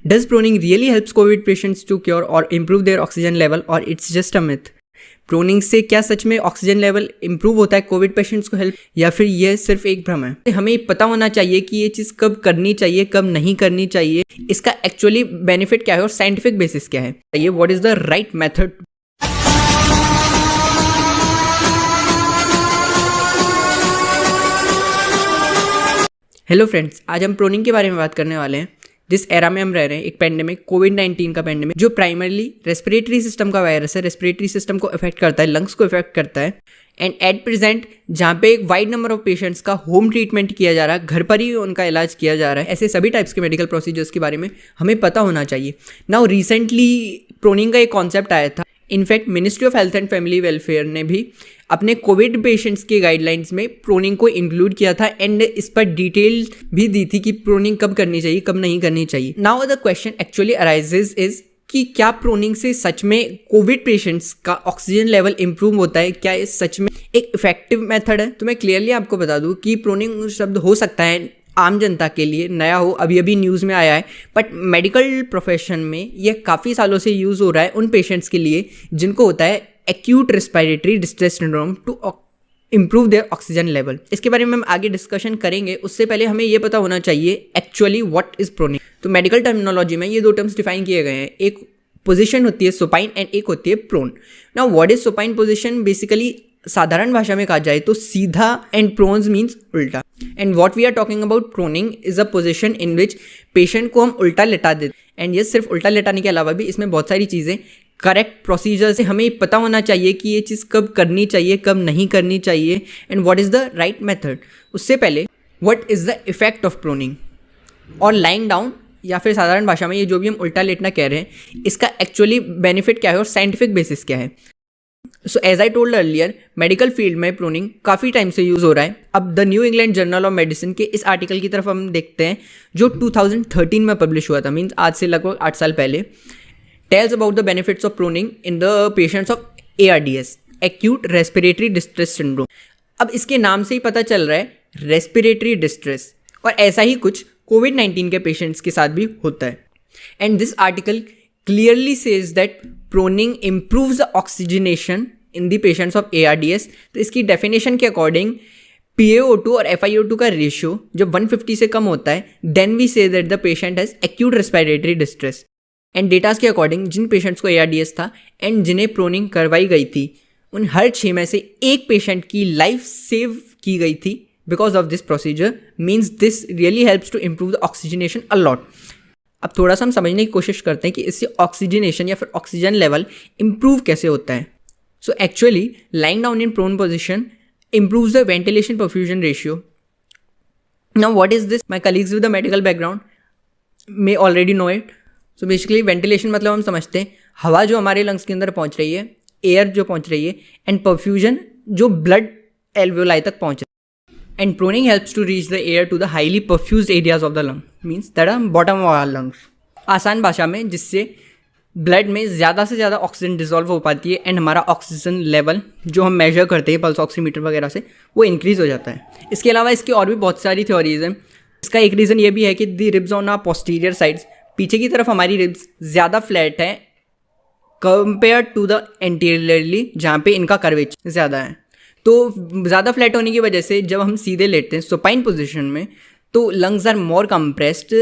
Does proning really helps COVID patients to cure or improve their oxygen level, or it's just a myth? Proning से क्या सच में oxygen level improve होता है Covid patients को help, या फिर ये सिर्फ एक भ्रम है? हमें पता होना चाहिए कि ये चीज़ कब करनी चाहिए, कब नहीं करनी चाहिए, इसका एक्चुअली बेनिफिट क्या है और साइंटिफिक बेसिस क्या है, ये what is the right method. Hello friends, आज हम प्रोनिंग के बारे में बात करने वाले हैं। जिस एरा में हम रह रहे हैं, एक पेंडेमिक, कोविड-19 का पेंडेमिक, जो प्राइमरली रेस्पिरेटरी सिस्टम का वायरस है, रेस्पिरेटरी सिस्टम को इफेक्ट करता है, लंग्स को इफेक्ट करता है। एंड एट प्रेजेंट जहाँ पे एक वाइड नंबर ऑफ पेशेंट्स का होम ट्रीटमेंट किया जा रहा है, घर पर ही उनका इलाज किया जा रहा है, ऐसे सभी टाइप्स के मेडिकल प्रोसीजर्स के बारे में हमें पता होना चाहिए। नाउ रिसेंटली प्रोनिंग का एक कॉन्सेप्ट आया था। In fact ministry of health and family welfare ने भी अपने कोविड पेशेंट्स के गाइडलाइंस में प्रोनिंग को इंक्लूड किया था एंड इस पर डिटेल भी दी थी कि प्रोनिंग कब करनी चाहिए, कब नहीं करनी चाहिए। Now the question actually arises is कि क्या प्रोनिंग से सच में कोविड पेशेंट्स का ऑक्सीजन लेवल इंप्रूव होता है? क्या ये सच में एक इफेक्टिव मेथड है? तो मैं क्लियरली आपको बता दूं कि प्रोनिंग शब्द हो सकता है आम जनता के लिए नया हो, अभी अभी न्यूज़ में आया है, बट मेडिकल प्रोफेशन में यह काफ़ी सालों से यूज़ हो रहा है उन पेशेंट्स के लिए जिनको होता है acute respiratory distress syndrome to improve their oxygen level. इसके बारे में हम आगे डिस्कशन करेंगे। उससे पहले हमें यह पता होना चाहिए एक्चुअली व्हाट इज प्रोनिंग। तो मेडिकल टर्मिनोलॉजी में ये दो टर्म्स डिफाइन किए गए हैं। एक पोजीशन होती है सुपाइन एंड एक होती है prone. Now what is supine position? Basically साधारण भाषा में कहा जाए तो सीधा, एंड प्रोन्स मीन्स उल्टा। And what we are talking about proning is a position in which patient को हम उल्टा लेटा देते। एंड ये सिर्फ उल्टा लेटाने के अलावा भी इसमें बहुत सारी चीज़ें, करेक्ट प्रोसीजर से हमें पता होना चाहिए कि ये चीज़ कब करनी चाहिए, कब नहीं करनी चाहिए, and what is the right method. उससे पहले what is the effect of proning और लाइंग डाउन, या फिर साधारण भाषा में ये जो भी हम उल्टा लेटना कह रहे हैं, इसका एक्चुअली बेनिफिट क्या है और साइंटिफिक बेसिस क्या है। So as I told earlier, medical field में प्रोनिंग काफ़ी टाइम से यूज़ हो रहा है। अब the New England journal of medicine के इस आर्टिकल की तरफ हम देखते हैं जो 2013 में पब्लिश हुआ था, मीन्स आज से लगभग 8 साल पहले। tells about the benefits of proning in the patients of ARDS, acute respiratory distress syndrome। अब इसके नाम से ही पता चल रहा है रेस्पिरेटरी डिस्ट्रेस, और ऐसा ही कुछ कोविड-19 के पेशेंट्स के साथ भी होता है। And this article clearly says that proning improves the oxygenation in the patients of ARDS। तो इसकी डेफिनेशन के अकॉर्डिंग PaO2 और FiO2 का रेशियो जब 150 से कम होता है, then we say that the patient has acute respiratory distress. And datas के अकॉर्डिंग जिन पेशेंट्स को ARDS था एंड जिन्हें प्रोनिंग करवाई गई थी, उन हर 6 में से एक पेशेंट की लाइफ सेव की गई थी because of this procedure. Means this really helps to improve the oxygenation a lot. अब थोड़ा सा हम समझने की कोशिश करते हैं कि इससे ऑक्सीजनेशन या फिर ऑक्सीजन लेवल इम्प्रूव कैसे होता है। So actually lying down in prone position improves the ventilation perfusion ratio. Now what is this? My colleagues with the medical background may already know it. So basically ventilation मतलब हम समझते हैं हवा जो हमारे लंग्स के अंदर पहुंच रही है, एयर जो पहुंच रही है, एंड परफ्यूजन जो ब्लड एल्वियोलाई तक पहुंच रही है। And proning helps to reach the air to the highly perfused areas of the lung, means that are bottom of our lungs. आसान भाषा में जिससे ब्लड में ज़्यादा से ज़्यादा ऑक्सीजन डिजॉल्व हो पाती है एंड हमारा ऑक्सीजन लेवल जो हम मेजर करते हैं पल्स ऑक्सीमीटर वगैरह से, वो इंक्रीज़ हो जाता है। इसके अलावा इसकी और भी बहुत सारी थ्योरीज हैं। इसका एक रीज़न ये भी है कि the ribs on our posterior sides, पीछे की तरफ हमारी रिब्स ज़्यादा फ्लैट है कंपेयर टू द एंटीरियरली जहाँ पे इनका कर्वेचर ज़्यादा है। तो ज़्यादा फ्लैट होने की वजह से जब हम सीधे लेटते हैं सुपाइन पोजिशन में, तो lungs are more compressed,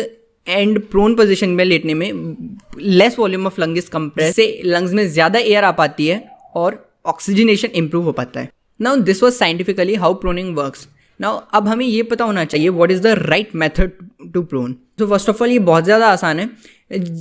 and prone position में लेटने में less volume of lung is compress, से लंग्स में ज़्यादा एयर आ पाती है और ऑक्सीजनेशन इंप्रूव हो पाता है। Now this was scientifically how proning works. Now अब हमें ये पता होना चाहिए what is the right method to prone. तो फर्स्ट ऑफ ऑल ये बहुत ज़्यादा आसान है।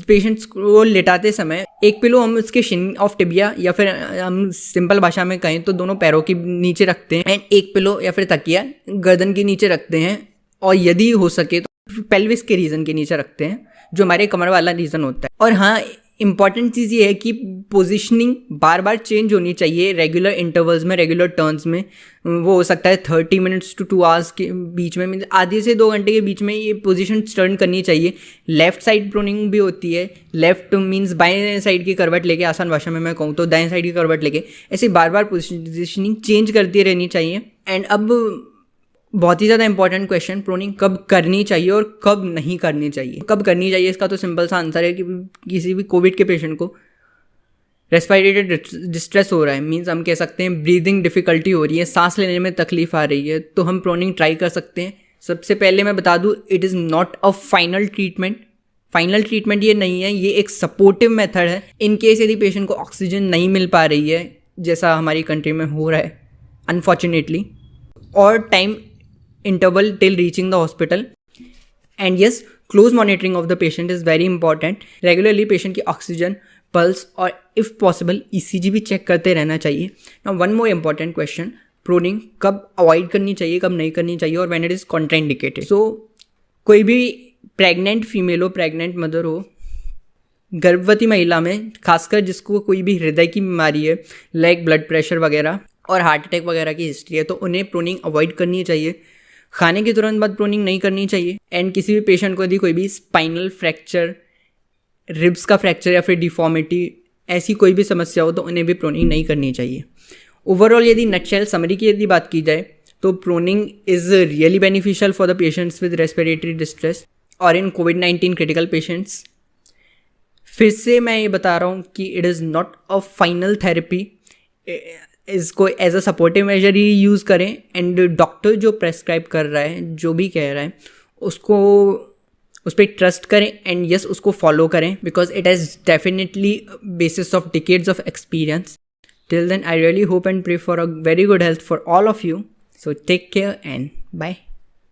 पेशेंट्स को लेटाते समय एक पिलो हम उसके शिन ऑफ टिबिया, या फिर हम सिंपल भाषा में कहें तो दोनों पैरों के नीचे रखते हैं, एंड एक पिलो या फिर तकिया गर्दन के नीचे रखते हैं, और यदि हो सके तो पेल्विस के रीजन के नीचे रखते हैं, जो हमारे कमर वाला रीजन होता है। और हाँ, इंपॉर्टेंट चीज़ ये है कि पोजीशनिंग बार बार चेंज होनी चाहिए रेगुलर इंटरवल्स में, रेगुलर टर्न्स में। वो हो सकता है 30 मिनट्स टू 2 आवर्स के बीच में, आधे से 2 घंटे के बीच में ये पोजीशन टर्न करनी चाहिए। लेफ्ट साइड प्रोनिंग भी होती है, लेफ्ट मीन्स बाएं साइड की करवट लेके, आसान भाषा में मैं कहूँ तो दाएं साइड की करवट लेके, ऐसे बार बार पोजीशनिंग चेंज करती रहनी चाहिए। एंड अब बहुत ही ज़्यादा इंपॉर्टेंट क्वेश्चन, प्रोनिंग कब करनी चाहिए और कब नहीं करनी चाहिए। कब करनी चाहिए इसका तो सिंपल सा आंसर है कि किसी भी कोविड के पेशेंट को रेस्पिरेटरी डिस्ट्रेस हो रहा है, मीन्स हम कह सकते हैं ब्रीदिंग डिफ़िकल्टी हो रही है, सांस लेने में तकलीफ आ रही है, तो हम प्रोनिंग ट्राई कर सकते हैं। सबसे पहले मैं बता दूं, it is not a final treatment. Final treatment ये नहीं है, ये एक सपोर्टिव मेथड है। इन केस यदि पेशेंट को ऑक्सीजन नहीं मिल पा रही है, जैसा हमारी कंट्री में हो रहा है अनफॉर्चुनेटली, और time interval till reaching the hospital. And yes, close monitoring of the patient is very important. Regularly patient की oxygen, pulse और if possible ECG भी चेक करते रहना चाहिए. Now one more important question, proning कब avoid करनी चाहिए, कब नहीं करनी चाहिए, और when it is contraindicated. So कोई भी प्रेग्नेंट फीमेल हो, प्रेग्नेंट मदर हो, गर्भवती महिला में खासकर जिसको कोई भी हृदय की बीमारी है, लाइक ब्लड प्रेशर वगैरह और हार्ट अटैक वगैरह की हिस्ट्री है, तो उन्हें प्रोनिंग अवॉइड करनी चाहिए। खाने के तुरंत बाद प्रोनिंग नहीं करनी चाहिए। एंड किसी भी पेशेंट को यदि कोई भी स्पाइनल फ्रैक्चर, रिब्स का फ्रैक्चर या फिर डिफॉर्मिटी, ऐसी कोई भी समस्या हो तो उन्हें भी प्रोनिंग नहीं करनी चाहिए। ओवरऑल यदि नटशेल समरी की यदि बात की जाए तो proning is really beneficial for the patients with respiratory distress और इन कोविड-19 क्रिटिकल पेशेंट्स। फिर से मैं ये बता रहा हूँ कि it is not a final therapy, इसको एज अ सपोर्टिव मेजर ही यूज़ करें। एंड डॉक्टर जो प्रेस्क्राइब कर रहा है, जो भी कह रहा है, उसको उस पर ट्रस्ट करें एंड यस उसको फॉलो करें, because it has definitely basis of decades of experience. Till then I really hope and pray for a very good health for all of you. So take care and bye.